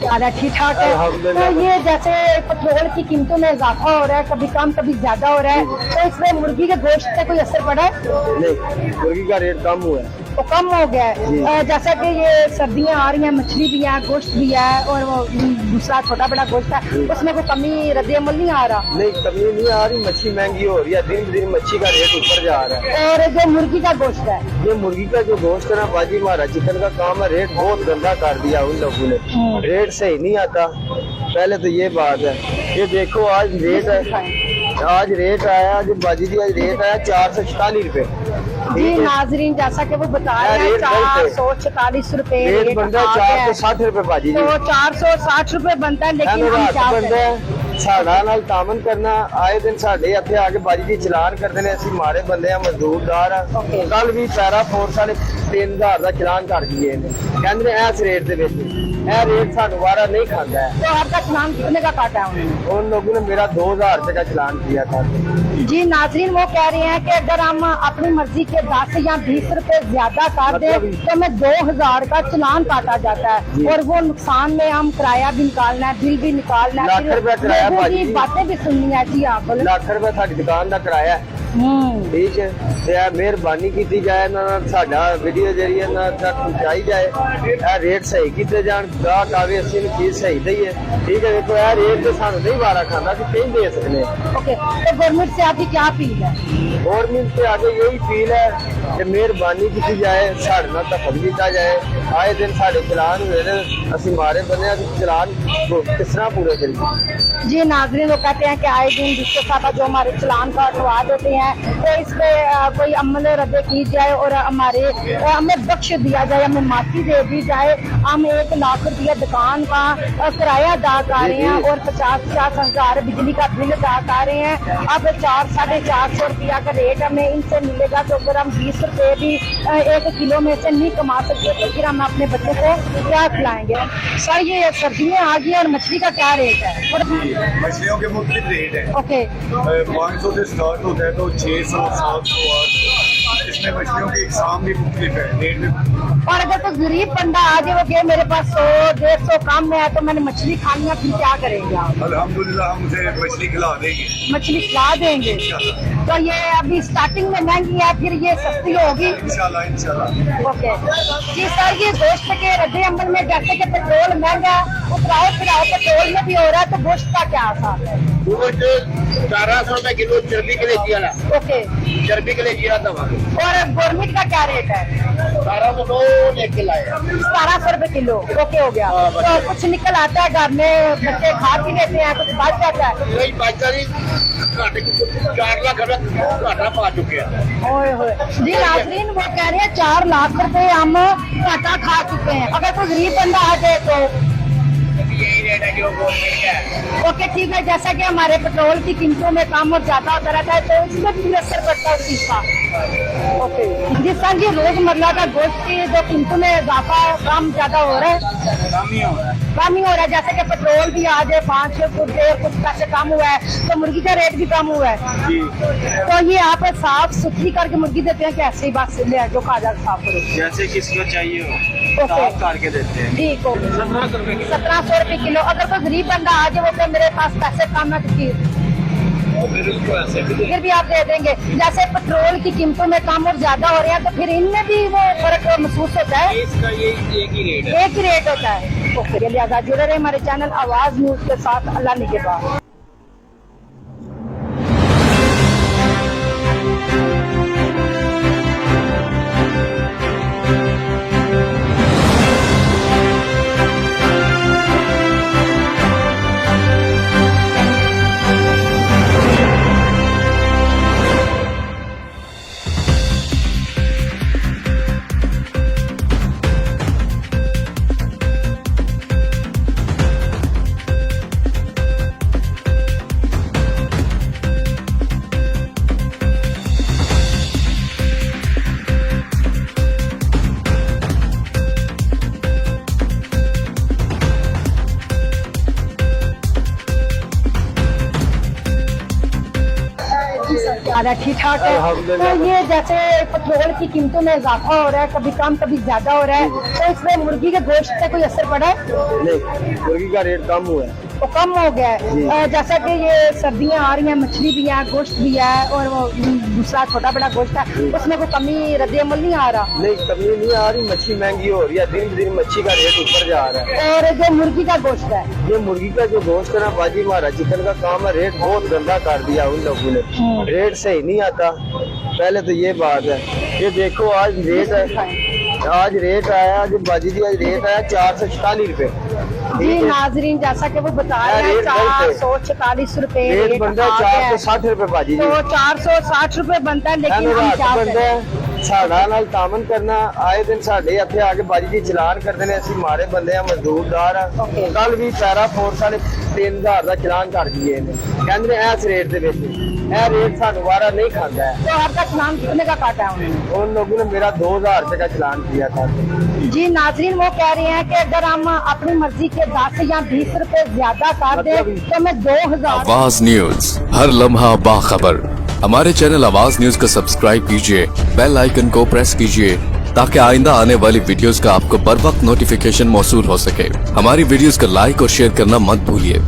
ठीक ठाक है। तो ये जैसे पेट्रोल की कीमतों में इजाफा हो रहा है, कभी कम कभी ज्यादा हो रहा है, तो इसमें मुर्गी के गोश्त पे कोई असर पड़ा है? नहीं, मुर्गी का रेट कम हुआ है। तो कम हो गया है। जैसा कि ये सर्दियाँ आ रही हैं, मछली भी है, गोश्त भी है, और वो दूसरा छोटा बड़ा गोश्त है, उसमें कोई कमी रद्द-ए-अमल नहीं आ रहा? नहीं, कमी नहीं आ रही। मच्छी महंगी हो रही है, दिन दिन मच्छी का रेट ऊपर जा रहा है। और जो मुर्गी का गोश्त है, ये मुर्गी का जो गोश्त है ना बाजी, हमारा चिकन का काम है, रेट बहुत गंदा कर दिया उन लोगों ने। रेट सही नहीं आता, पहले तो ये बात है। ये देखो आज रेट है, आज रेट आया जो बाजी जी, आज रेट आया 446 रुपए। जी नाजरीन, जैसा कि वो बता रहे हैं 446 रुपए रेट बनता है, 460 रुपए बाजी जी। तो 460 रुपए बनता है, लेकिन हम क्या करें? साड़ा नाल तामन करना, आए दिन साढ़े इत्थे आके बाजी जी चलान करते हैं, असं मारे बंदे मजदूरदार आ। कल भी पैरा फोर्स वाले 3000 का चलान कर दिए कहते इस रेट के रेट सानू वारा नहीं खाता है। तो आपका चलान कितने का काटा है उन लोगों ने? मेरा 2000 रुपए का चलान किया था। जी नाजरीन, वो कह रहे हैं कि अगर हम अपनी मर्जी के 10 या 20 रुपए ज्यादा काट दें तो हमें 2000 का चलान काटा जाता है, और वो नुकसान में हम किराया भी निकालना है, बिल भी निकालना है, लाख रुपया किराया, बातें भी सुननी है। जी आप बोले। लाख रुपया साडी दुकान का किराया है। ठीक है, मेहरबानी की जाए ना, साडा वीडियो जरिए ना तक पहुंचाई जाए, रेट सही किए जान, गाहक आवे असं चीज सही दईए। ठीक है, देखो यह रेट तो सानू नहीं वारा खाना, कि कहीं दे सकते। ओके, तो गवर्नमेंट से आपकी क्या अपील है? गवर्नमेंट से आगे यही अपील है कि मेहरबानी की जाए, साढ़े नाल दखल किया जाए। आए दिन साढ़े चलान हुए ने, असं मारे बने, चलान किस तरह पूरे करिए? जी नाजरीन, वो कहते हैं कि आए दिन जिसके साथ जो हमारे चलान कटवा देते हैं, तो इस पे कोई अमल रद्द की जाए और हमें बख्श दिया जाए, हमें माफी दे दी जाए। हम 1 लाख रुपया दुकान का किराया अदा कर रहे हैं और 50-50 हजार बिजली का बिल अदा कर रहे हैं। अब 400-450 रुपया का रेट हमें इनसे मिलेगा, तो अगर हम 20 रुपए भी 1 किलो में से नहीं कमा सकते तो फिर हम अपने बच्चों को क्या खिलाएंगे? सर, ये सर्दियाँ आ गई और मछली का क्या रेट है? मछलियों के मुख्तलिफ रेट है। ओके, 500 से स्टार्ट होता है, तो 600, 700, 800। इसमें मछलियों की इकसाम भी मुख्तलिफ है रेट में। और अगर तो गरीब बंदा आ जाए, वो कहे मेरे पास 100-150 कम में है, तो मैंने मछली खानी है, फिर क्या करेंगे आप? अल्हम्दुलिल्लाह हम उसे मछली खिला देंगे। मछली खिला देंगे। तो ये अभी स्टार्टिंग में महंगी है, फिर ये सस्ती होगी इंशाल्लाह इंशाल्लाह। ओके जी सर, ये गोश्त के रद्दे अमल में जैसे कि पेट्रोल महंगा, उतराव फिराव पेट्रोल में भी हो रहा है, तो गोश्त का क्या असर है? 1200 रुपए किलो चर्बी के लिए किया ना। ओके, चर्बी के लिए किया था। और गवर्नमेंट का क्या रेट है? 1200 लेके लाए 1700 रुपए किलो। ओके, हो गया। तो कुछ निकल आता है घर में, बच्चे खा भी लेते हैं, कुछ बच जाता है? नहीं बचता नहीं, 4 लाख रुपए घाटा पा चुके हैं। ओए होए जी नाजरीन, वो कह रहे हैं 4 लाख रुपए हम घाटा खा चुके हैं। अगर कोई गरीब बंदा आ जाए तो यही रेट है जो गवर्नमेंट है। ओके ठीक है, जैसा कि हमारे पेट्रोल की कीमतों में कम और ज्यादा होता रहता है, तो इसमें भी असर पड़ता है उस चीज का। ओके जी सर, जी रोजमर्रा का गोश्त की जो कीमतों में इजाफा कम ज्यादा हो रहा है? कम ही हो रहा है। जैसे कि पेट्रोल भी आज 5 कुछ पैसे कम हुआ है, तो मुर्गी का रेट भी कम हुआ है। तो ये आप साफ सुथरी करके मुर्गी देते हैं कि ऐसे ही बस ले जो खाजा साफ करो? जैसे किसको चाहिए हो साफ करके देते हैं। ठीक हो, 1700 रुपए किलो। अगर कोई गरीब बंदा आ जाए, वो तो मेरे पास पैसे कम है, तो फिर भी आप दे देंगे? जैसे पेट्रोल की कीमतों में कम और ज्यादा हो रहे हैं, तो फिर इनमें भी वो फर्क महसूस होता है? इसका ये एक ही रेट है। एक ही रेट होता है। ओके, लिहाजा जुड़े रहे हमारे चैनल आवाज न्यूज के साथ। अल्लाह निगहबान। हालात ठीक ठाक है। अल्हम्दुलिल्लाह। तो ये जैसे पेट्रोल की कीमतों में इजाफा हो रहा है, कभी कम कभी ज्यादा हो रहा है, तो इसमें मुर्गी के गोश्त पे कोई असर पड़ा है? नहीं, मुर्गी का रेट कम हुआ है। तो कम हो गया है। जैसा कि ये सर्दियाँ आ रही हैं, मछली भी है, गोश्त भी है, और वो दूसरा छोटा बड़ा गोश्त है, उसमें कोई कमी रद्द-ए-अमल नहीं आ रहा? नहीं, कमी नहीं आ रही, मच्छी महंगी हो रही है, दिन दिन मच्छी का रेट ऊपर जा रहा है। और जो मुर्गी का गोश्त है, ये मुर्गी का जो गोश्त है ना बाजी, हमारा चिकन का काम है, रेट बहुत गंदा कर दिया उन लोगों ने, रेट सही नहीं आता। पहले तो ये बात है। ये देखो आज रेट है, आज रेट आया, आज बाजी जी आज रेट आया 446 रुपए। जी नाजरीन, जैसा कि वो बता रहे हैं रेट गलत है। 446 रुपए रेट रेट बनता है आ गया है। 460 रुपए बाजी जी। तो 460 रुपए बनता है, लेकिन हम क्या ਬੰਦਾ करें? ਸਾਡਾ ਨਾਲ ਤਾਮਨ ਕਰਨਾ ਆਏ ਦਿਨ ਸਾਡੇ ਇੱਥੇ ਆ ਕੇ ਬਾਜੀ ਜੀ ਚਲਾਨ ਕਰਦੇ ਨੇ, ਅਸੀਂ ਮਾਰੇ ਬੰਦੇ ਆ, ਮਜ਼ਦੂਰਦਾਰ ਆ। ਕੱਲ ਵੀ ਪੈਰਾ ਫੋਰਸ ਵਾਲੇ 3000 ਦਾ ਚਲਾਨ ਕਰ ਗਏ ਨੇ, ਕਹਿੰਦੇ ਨੇ ਇਸ ਰੇਟ ਦੇ ਵਿੱਚ। ਇਹ ਰੇਟ ਸਾਨੂੰ ਵਾਰਾ नहीं खाता है। तो आपका चलान कितने का काटा है उन्होंने? उन लोगों ने मेरा 2000 रुपए का चलान किया था। जी नाजरीन, वो कह रहे हैं कि अगर हम अपनी मर्जी के 10 या 20 रुपए ज्यादा कर दें तो मैं 2000। आवाज न्यूज, हर लम्हा बाखबर। हमारे चैनल आवाज न्यूज को सब्सक्राइब कीजिए, बेल आइकन को प्रेस कीजिए ताकि आइंदा आने वाली वीडियोस का आपको बर वक्त नोटिफिकेशन मौसूल हो सके। हमारी वीडियोस को लाइक और शेयर करना मत भूलिए।